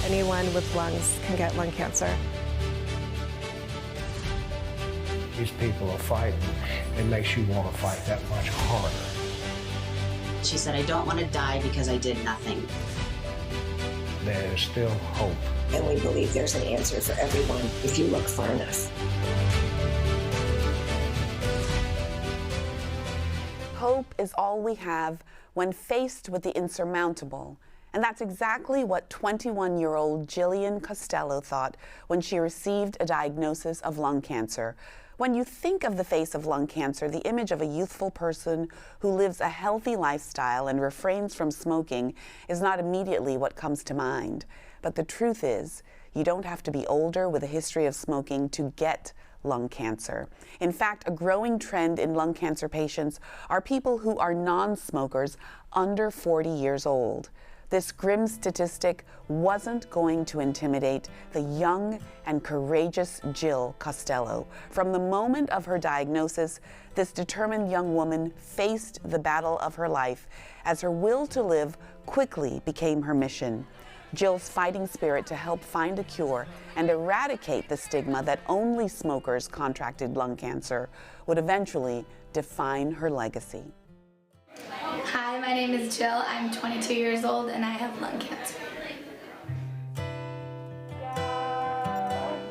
anyone with lungs can get lung cancer. These people are fighting. It makes you want to fight that much harder. She said, I don't want to die because I did nothing. There is still hope. And we believe there's an answer for everyone if you look far enough. Hope is all we have when faced with the insurmountable. And that's exactly what 21-year-old Jill Costello thought when she received a diagnosis of lung cancer. When you think of the face of lung cancer, the image of a youthful person who lives a healthy lifestyle and refrains from smoking is not immediately what comes to mind. But the truth is, you don't have to be older with a history of smoking to get lung cancer. In fact, a growing trend in lung cancer patients are people who are non-smokers under 40 years old. This grim statistic wasn't going to intimidate the young and courageous Jill Costello. From the moment of her diagnosis, this determined young woman faced the battle of her life as her will to live quickly became her mission. Jill's fighting spirit to help find a cure and eradicate the stigma that only smokers contracted lung cancer would eventually define her legacy. Hi, my name is Jill. I'm 22 years old and I have lung cancer.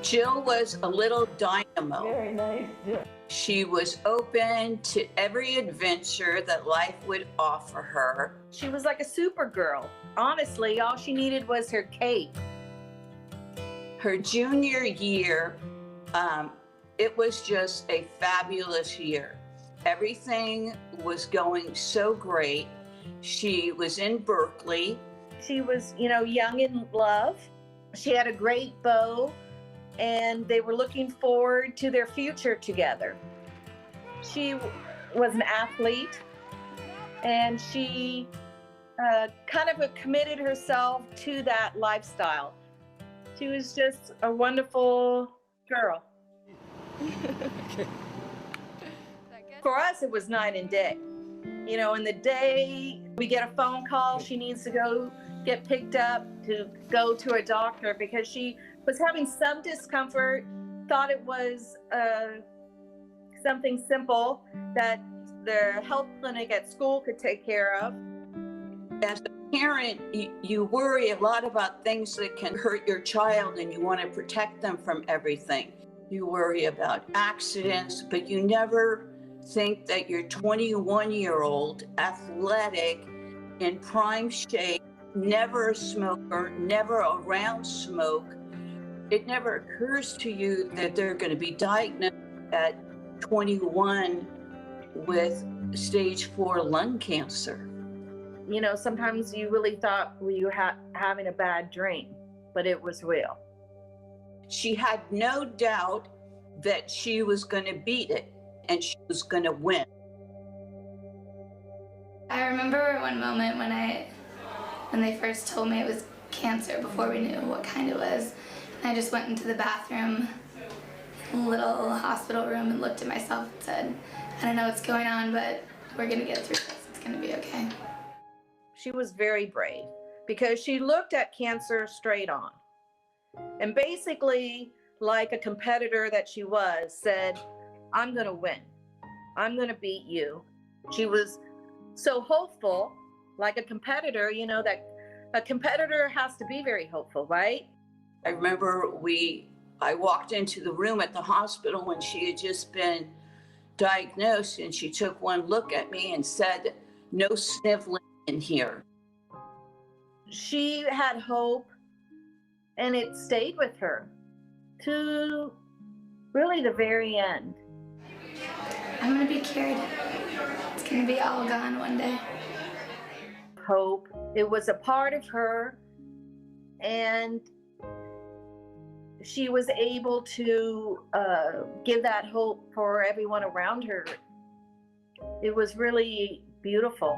Jill was a little dynamo. Very nice, Jill. She was open to every adventure that life would offer her. She was like a Supergirl. Honestly, all she needed was her cape. Her junior year, it was just a fabulous year. Everything was going so great. She was in Berkeley. She was, young in love. She had a great beau, and they were looking forward to their future together. She was an athlete, and she kind of committed herself to that lifestyle. She was just a wonderful girl. For us, it was night and day. In the day, we get a phone call, she needs to go get picked up to go to a doctor because she was having some discomfort, thought it was something simple that the health clinic at school could take care of. As a parent, you worry a lot about things that can hurt your child and you want to protect them from everything. You worry about accidents, but you never think that your 21-year-old, athletic, in prime shape, never a smoker, never around smoke, it never occurs to you that they're going to be diagnosed at 21 with stage 4 lung cancer. Sometimes you really thought you were having a bad dream, but it was real. She had no doubt that she was going to beat it and she was going to win. I remember one moment when they first told me it was cancer before we knew what kind it was. And I just went into the bathroom, little hospital room, and looked at myself and said, I don't know what's going on, but we're going to get through this. It's going to be okay. She was very brave because she looked at cancer straight on. And basically, like a competitor that she was, said, I'm going to win. I'm going to beat you. She was so hopeful, like a competitor, that a competitor has to be very hopeful, right? I remember I walked into the room at the hospital when she had just been diagnosed, and she took one look at me and said, no sniveling in here. She had hope, and it stayed with her to really the very end. I'm going to be cured. It's going to be all gone one day. Hope. It was a part of her, and she was able to give that hope for everyone around her. It was really beautiful.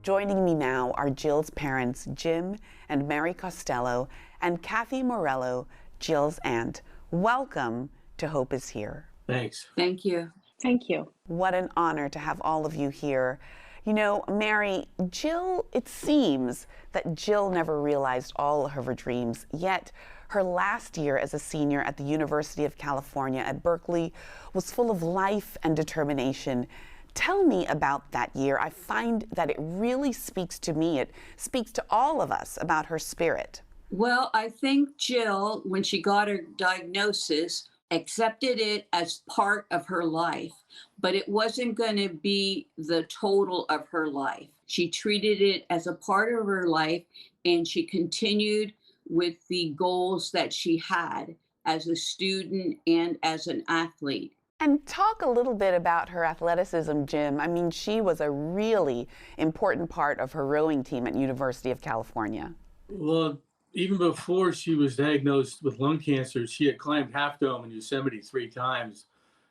Joining me now are Jill's parents, Jim and Mary Costello, and Kathy Morello, Jill's aunt. Welcome to Hope is Here. Thanks. Thank you. Thank you. What an honor to have all of you here. You know, Mary, it seems that Jill never realized all of her dreams, yet her last year as a senior at the University of California at Berkeley was full of life and determination. Tell me about that year. I find that it really speaks to me. It speaks to all of us about her spirit. Well, I think Jill, when she got her diagnosis, accepted it as part of her life, but it wasn't going to be the total of her life. She treated it as a part of her life, and she continued with the goals that she had as a student and as an athlete. And talk a little bit about her athleticism, Jim. I mean, she was a really important part of her rowing team at University of California. Well, even before she was diagnosed with lung cancer, she had climbed Half Dome in Yosemite 3 times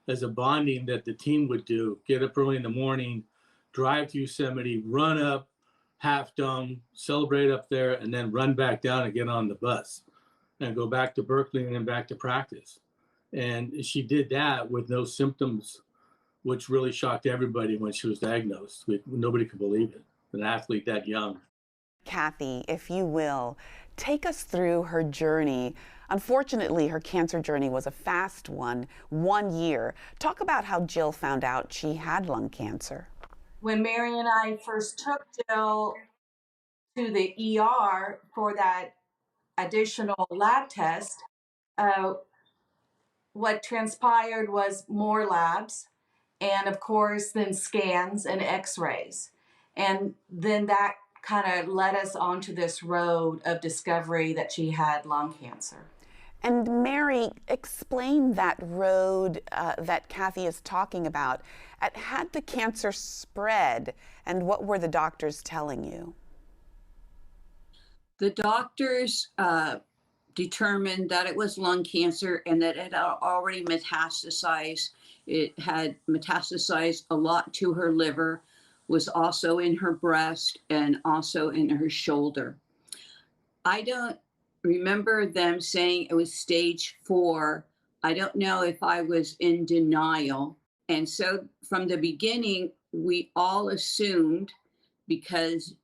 as a bonding that the team would do. Get up early in the morning, drive to Yosemite, run up Half Dome, celebrate up there, and then run back down and get on the bus and go back to Berkeley and then back to practice. And she did that with no symptoms, which really shocked everybody when she was diagnosed. Nobody could believe it, an athlete that young. Kathy, if you will, take us through her journey. Unfortunately, her cancer journey was a fast one year. Talk about how Jill found out she had lung cancer. When Mary and I first took Jill to the ER for that additional lab test, what transpired was more labs and, of course, then scans and x-rays. And then that kind of led us onto this road of discovery that she had lung cancer. And Mary, explain that road that Kathy is talking about. Had the cancer spread, and what were the doctors telling you? The doctors determined that it was lung cancer and that it had already metastasized. It had metastasized a lot to her liver, was also in her breast and also in her shoulder. I don't remember them saying it was stage 4. I don't know if I was in denial. And so from the beginning, we all assumed, because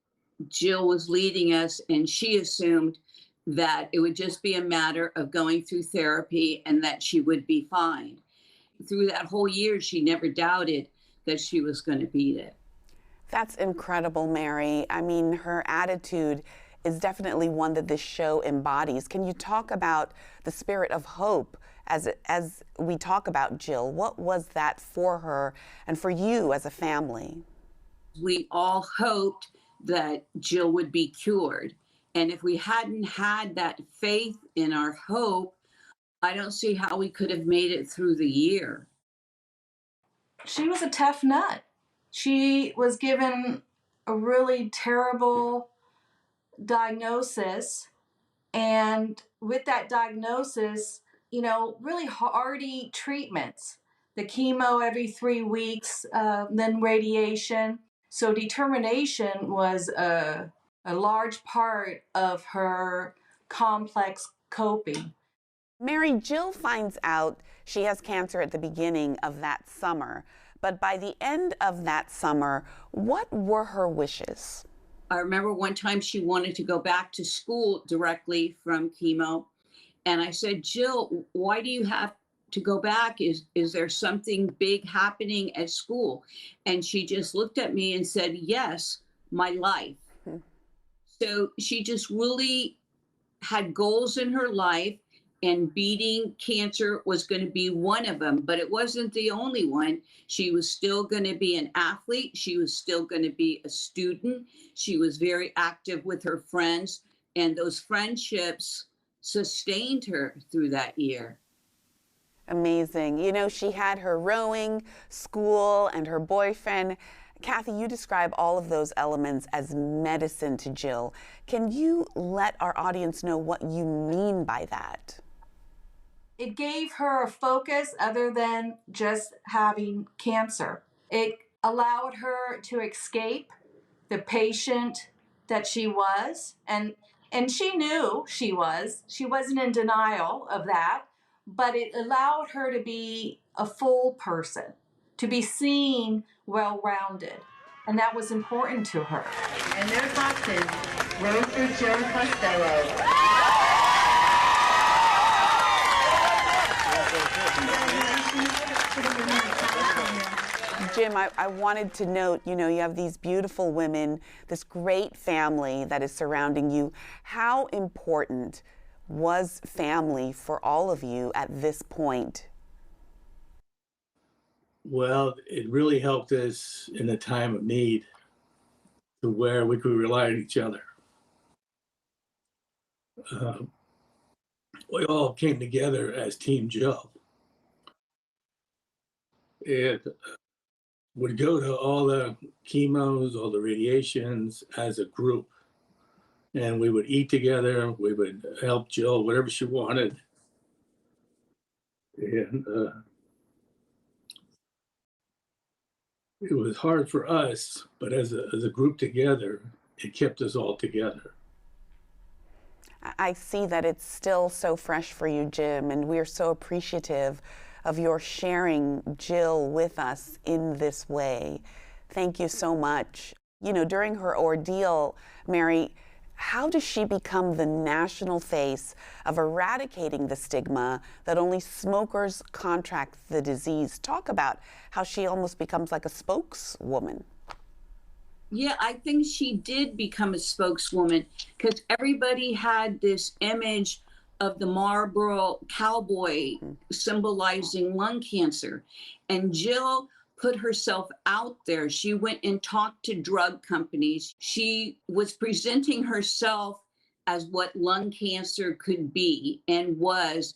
Jill was leading us and she assumed that it would just be a matter of going through therapy and that she would be fine. Through that whole year, she never doubted that she was going to beat it. That's incredible, Mary. I mean, her attitude is definitely one that this show embodies. Can you talk about the spirit of hope as we talk about Jill? What was that for her and for you as a family? We all hoped that Jill would be cured. And if we hadn't had that faith in our hope, I don't see how we could have made it through the year. She was a tough nut. She was given a really terrible diagnosis. And with that diagnosis, really hardy treatments, the chemo every 3 weeks, then radiation. So determination was a large part of her complex coping. Mary, Jill finds out she has cancer at the beginning of that summer, but by the end of that summer, what were her wishes? I remember one time she wanted to go back to school directly from chemo. And I said, Jill, why do you have to go back? Is there something big happening at school? And she just looked at me and said, yes, my life. So she just really had goals in her life, and beating cancer was going to be one of them, but it wasn't the only one. She was still going to be an athlete. She was still going to be a student. She was very active with her friends, and those friendships sustained her through that year. Amazing. She had her rowing, school, and her boyfriend. Kathy, you describe all of those elements as medicine to Jill. Can you let our audience know what you mean by that? It gave her a focus other than just having cancer. It allowed her to escape the patient that she was, and she knew she was. She wasn't in denial of that, but it allowed her to be a full person. to be seen well-rounded. And that was important to her. And their toxins, Roaster Jill Costello. Jim, I wanted to note, you have these beautiful women, this great family that is surrounding you. How important was family for all of you at this point? Well, it really helped us in a time of need to where we could rely on each other. We all came together as Team Jill. And would go to all the chemos, all the radiations as a group. And we would eat together. We would help Jill, whatever she wanted. And it was hard for us, but as a group together, it kept us all together. I see that it's still so fresh for you, Jim, and we're so appreciative of your sharing Jill with us in this way. Thank you so much. During her ordeal, Mary, how does she become the national face of eradicating the stigma that only smokers contract the disease? Talk about how she almost becomes like a spokeswoman. Yeah, I think she did become a spokeswoman because everybody had this image of the Marlboro cowboy symbolizing lung cancer. And Jill put herself out there. She went and talked to drug companies. She was presenting herself as what lung cancer could be and was,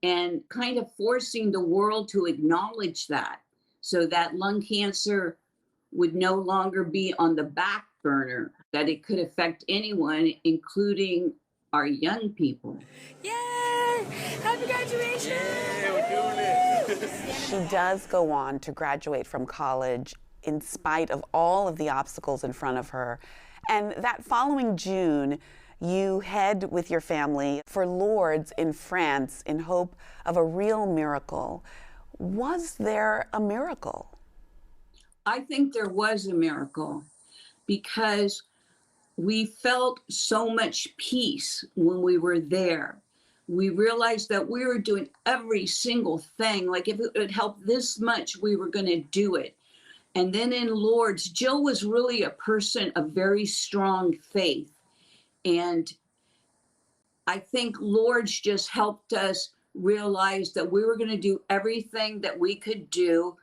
and kind of forcing the world to acknowledge that, so that lung cancer would no longer be on the back burner, that it could affect anyone, including our young people. Yay! Happy graduation! Yeah, we're doing it. She does go on to graduate from college in spite of all of the obstacles in front of her. And that following June, you head with your family for Lourdes in France in hope of a real miracle. Was there a miracle? I think there was a miracle because we felt so much peace when we were there. We realized that we were doing every single thing. Like if it would help this much, we were going to do it. And then in Lourdes, Jill was really a person of very strong faith. And I think Lourdes just helped us realize that we were going to do everything that we could do.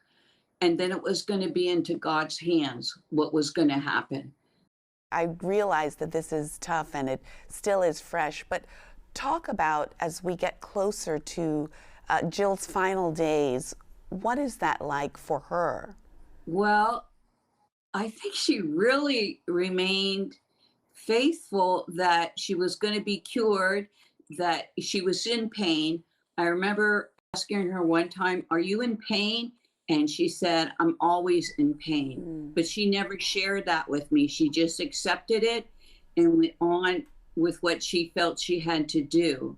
And then it was going to be into God's hands, what was going to happen. I realize that this is tough and it still is fresh, but talk about, as we get closer to Jill's final days, what is that like for her? Well, I think she really remained faithful that she was going to be cured, that she was in pain. I remember asking her one time, "Are you in pain?" And she said, "I'm always in pain." But she never shared that with me. She just accepted it and went on with what she felt she had to do.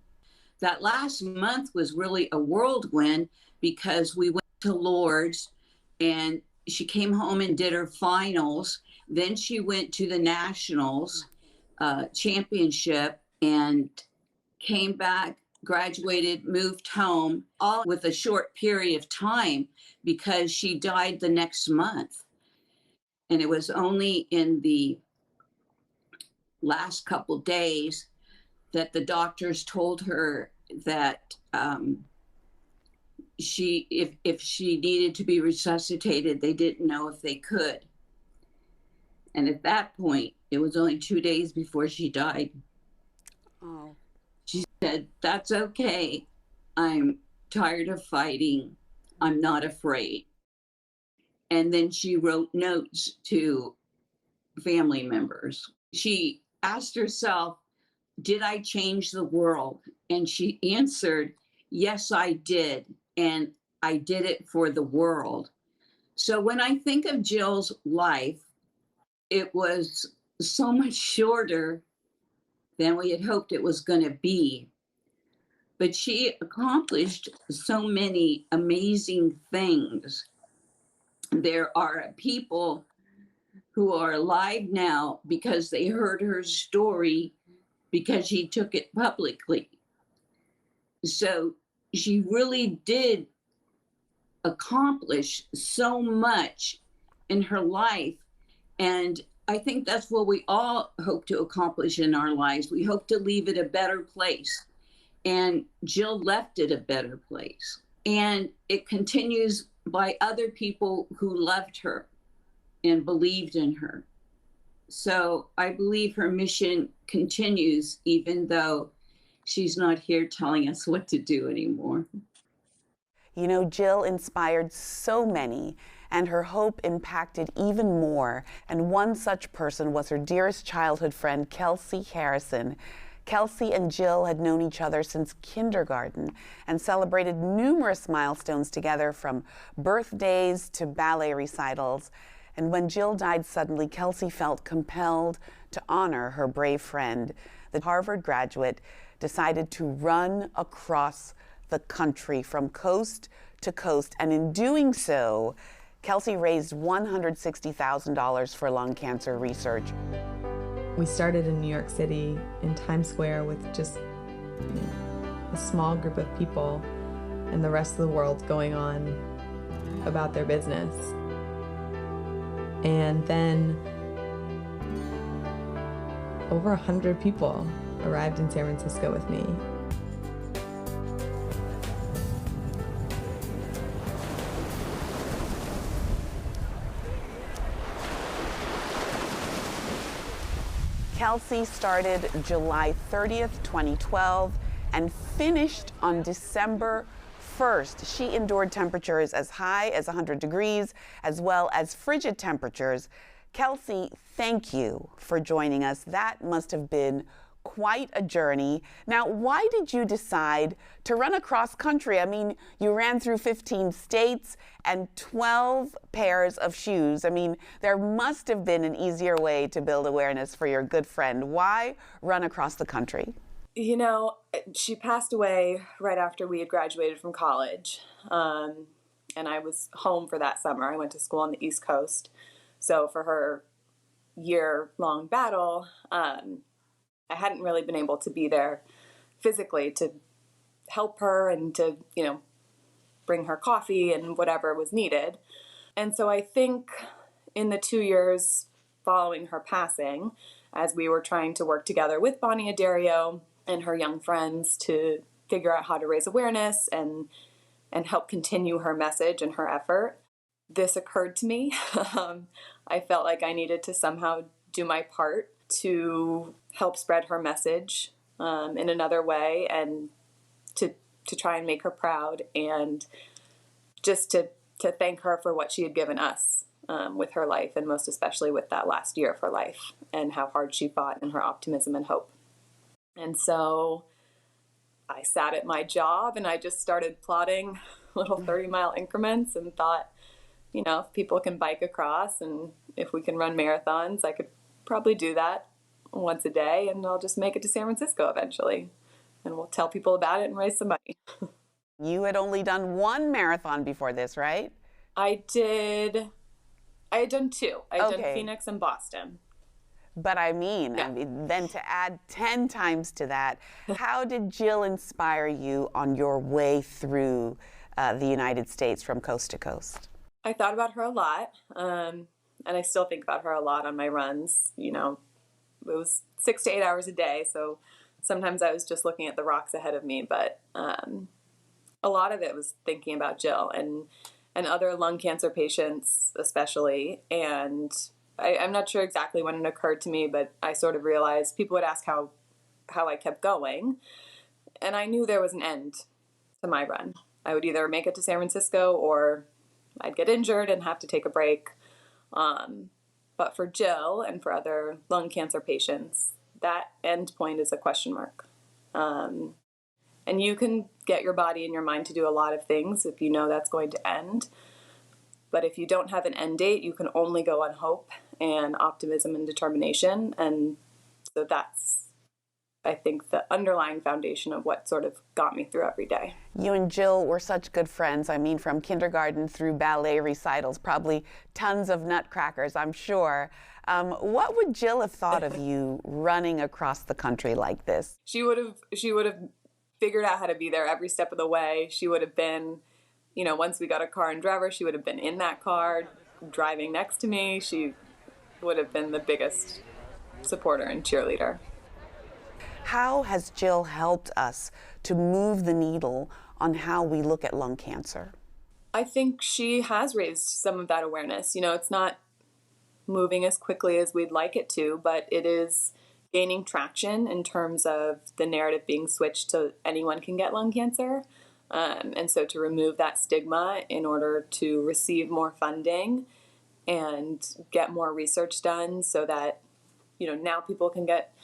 That last month was really a whirlwind because we went to Lourdes and she came home and did her finals. Then she went to the Nationals championship and came back, graduated, moved home, all with a short period of time because she died the next month. And it was only in the last couple days that the doctors told her that if she needed to be resuscitated, they didn't know if they could. And at that point, it was only 2 days before she died. Oh. She said, "That's okay. I'm tired of fighting. I'm not afraid." And then she wrote notes to family members. She asked herself, "Did I change the world?" And she answered, "Yes, I did. And I did it for the world." So when I think of Jill's life, it was so much shorter than we had hoped it was going to be. But she accomplished so many amazing things. There are people who are alive now because they heard her story, because she took it publicly. So she really did accomplish so much in her life. And I think that's what we all hope to accomplish in our lives. We hope to leave it a better place. And Jill left it a better place. And it continues by other people who loved her and believed in her. So I believe her mission continues, even though she's not here telling us what to do anymore. You know, Jill inspired so many, and her hope impacted even more. And one such person was her dearest childhood friend, Kelsey Harrison. Kelsey and Jill had known each other since kindergarten and celebrated numerous milestones together, from birthdays to ballet recitals. And when Jill died suddenly, Kelsey felt compelled to honor her brave friend. The Harvard graduate decided to run across the country from coast to coast, and in doing so, Kelsey raised $160,000 for lung cancer research. We started in New York City, in Times Square, with just a small group of people, and the rest of the world going on about their business. And then over 100 people arrived in San Francisco with me. Kelsey started July 30th, 2012, and finished on December 1st. She endured temperatures as high as 100 degrees, as well as frigid temperatures. Kelsey, thank you for joining us. That must have been quite a journey. Now, why did you decide to run across country? I mean, you ran through 15 states and 12 pairs of shoes. I mean, there must have been an easier way to build awareness for your good friend. Why run across the country? You know, she passed away right after we had graduated from college. And I was home for that summer. I went to school on the East Coast. So for her year-long battle, I hadn't really been able to be there physically to help her and to, bring her coffee and whatever was needed. And so I think in the 2 years following her passing, as we were trying to work together with Bonnie Adario and her young friends to figure out how to raise awareness and help continue her message and her effort, this occurred to me. I felt like I needed to somehow do my part to help spread her message in another way, and to try and make her proud, and just to thank her for what she had given us with her life, and most especially with that last year of her life and how hard she fought, and her optimism and hope. And so I sat at my job and I just started plotting little 30-mile increments and thought, if people can bike across and if we can run marathons, I could probably do that once a day, and I'll just make it to San Francisco eventually, and we'll tell people about it and raise some money. You had only done one marathon before this, right? I had done two. I had done Phoenix and Boston. But I mean, then to add 10 times to that, how did Jill inspire you on your way through the United States from coast to coast? I thought about her a lot, and I still think about her a lot on my runs. It was 6 to 8 hours a day, so sometimes I was just looking at the rocks ahead of me, but a lot of it was thinking about Jill and other lung cancer patients especially. And I'm not sure exactly when it occurred to me, but I sort of realized people would ask how I kept going, and I knew there was an end to my run. I would either make it to San Francisco or I'd get injured and have to take a break. But for Jill and for other lung cancer patients, that end point is a question mark. And you can get your body and your mind to do a lot of things if you know that's going to end. But if you don't have an end date, you can only go on hope and optimism and determination. And so that's, I think, the underlying foundation of what sort of got me through every day. You and Jill were such good friends. I mean, from kindergarten through ballet recitals, probably tons of nutcrackers, I'm sure. What would Jill have thought of you running across the country like this? She would have figured out how to be there every step of the way. She would have been, once we got a car and driver, she would have been in that car driving next to me. She would have been the biggest supporter and cheerleader. How has Jill helped us to move the needle on how we look at lung cancer? I think she has raised some of that awareness. It's not moving as quickly as we'd like it to, but it is gaining traction in terms of the narrative being switched to anyone can get lung cancer. And so to remove that stigma in order to receive more funding and get more research done so that, now people can get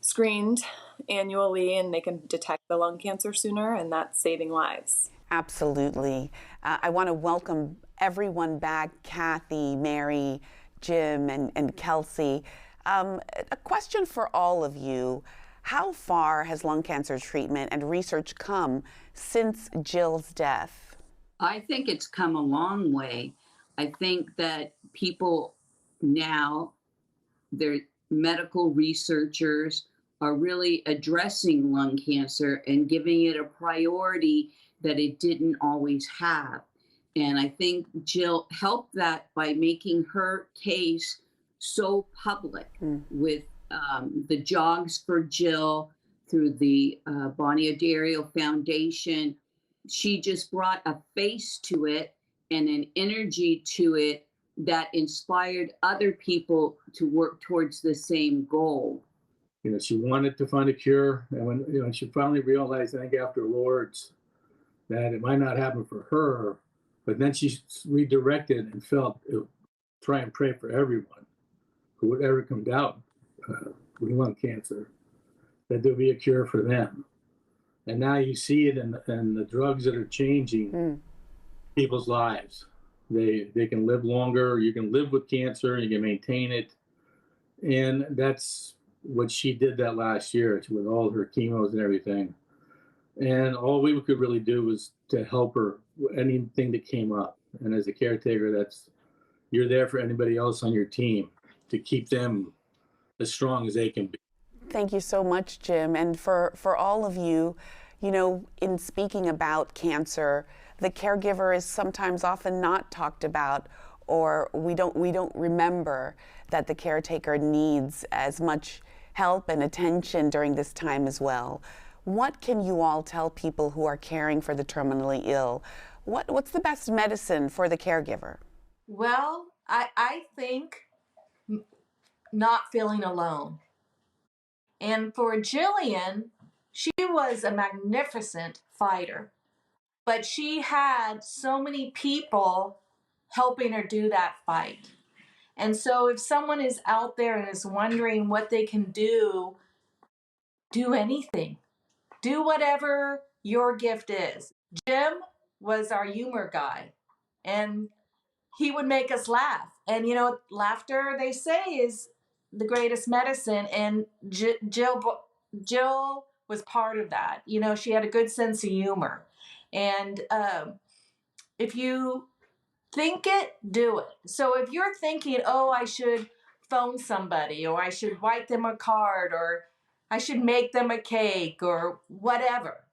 screened annually and they can detect the lung cancer sooner, and that's saving lives. Absolutely. I want to welcome everyone back, Kathy, Mary, Jim, and Kelsey. A question for all of you. How far has lung cancer treatment and research come since Jill's death? I think it's come a long way. I think that people now, they're medical researchers, are really addressing lung cancer and giving it a priority that it didn't always have. And I think Jill helped that by making her case so public with the Jogs for Jill through the Bonnie O'Dario Foundation. She just brought a face to it and an energy to it that inspired other people to work towards the same goal. She wanted to find a cure, and when she finally realized, I think after Lourdes, that it might not happen for her, but then she redirected and felt, try and pray for everyone who would ever come down with lung cancer, that there'll be a cure for them. And now you see it in the drugs that are changing people's lives. They can live longer. You can live with cancer. You can maintain it. And that's what she did that last year with all her chemos and everything. And all we could really do was to help her with anything that came up. And as a caretaker, you're there for anybody else on your team to keep them as strong as they can be. Thank you so much, Jim. And for all of you, in speaking about cancer, the caregiver is sometimes often not talked about, or we don't remember that the caretaker needs as much help and attention during this time as well. What can you all tell people who are caring for the terminally ill? What's the best medicine for the caregiver? Well, I think not feeling alone. And for Jillian, she was a magnificent fighter, but she had so many people helping her do that fight. And so if someone is out there and is wondering what they can do anything. Do whatever your gift is. Jim was our humor guy, and he would make us laugh. And laughter, they say, is the greatest medicine. And Jill was part of that. She had a good sense of humor. And if you think it, do it. So if you're thinking, oh, I should phone somebody, or I should write them a card, or I should make them a cake, or whatever,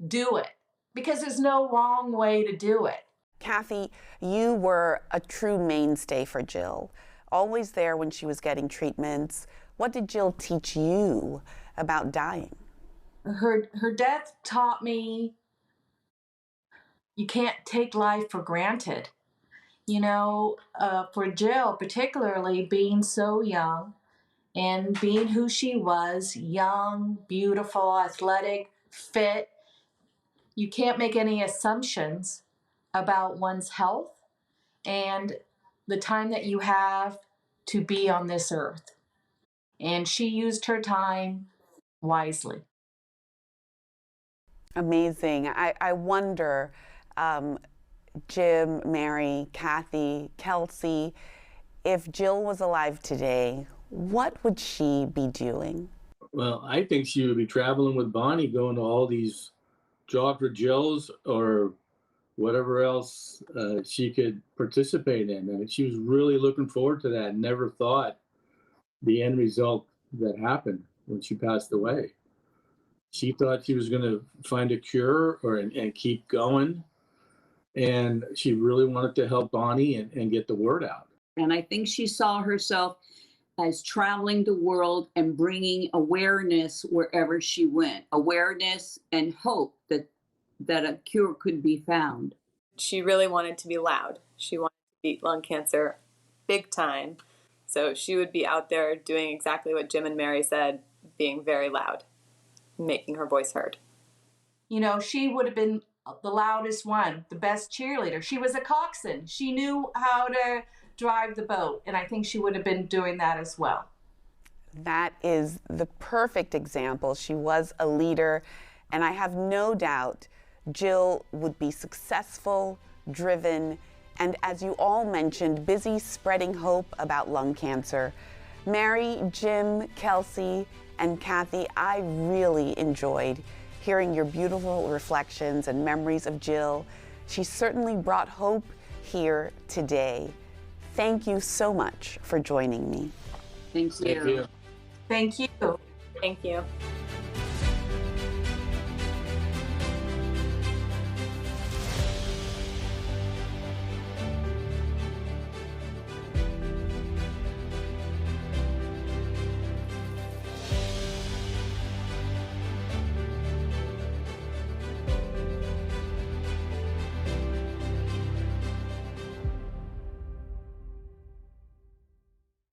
do it. Because there's no wrong way to do it. Kathy, you were a true mainstay for Jill, always there when she was getting treatments. What did Jill teach you about dying? Her death taught me you can't take life for granted. For Jill, particularly being so young and being who she was, young, beautiful, athletic, fit, you can't make any assumptions about one's health and the time that you have to be on this earth. And she used her time wisely. Amazing. I wonder, Jim, Mary, Kathy, Kelsey, if Jill was alive today, what would she be doing? Well, I think she would be traveling with Bonnie, going to all these Jog for Jills or whatever else she could participate in. And she was really looking forward to that. Never thought the end result that happened when she passed away. She thought she was going to find a cure and keep going. And she really wanted to help Bonnie and get the word out. And I think she saw herself as traveling the world and bringing awareness wherever she went, awareness and hope that a cure could be found. She really wanted to be loud. She wanted to beat lung cancer big time. So she would be out there doing exactly what Jim and Mary said, being very loud, making her voice heard. You know, she would have been the loudest one, the best cheerleader. She was a coxswain. She knew how to drive the boat, and I think she would have been doing that as well. That is the perfect example. She was a leader, and I have no doubt Jill would be successful, driven, and as you all mentioned, busy spreading hope about lung cancer. Mary, Jim, Kelsey, and Kathy, I really enjoyed hearing your beautiful reflections and memories of Jill. She certainly brought hope here today. Thank you so much for joining me. Thank you. Thank you. Thank you. Thank you.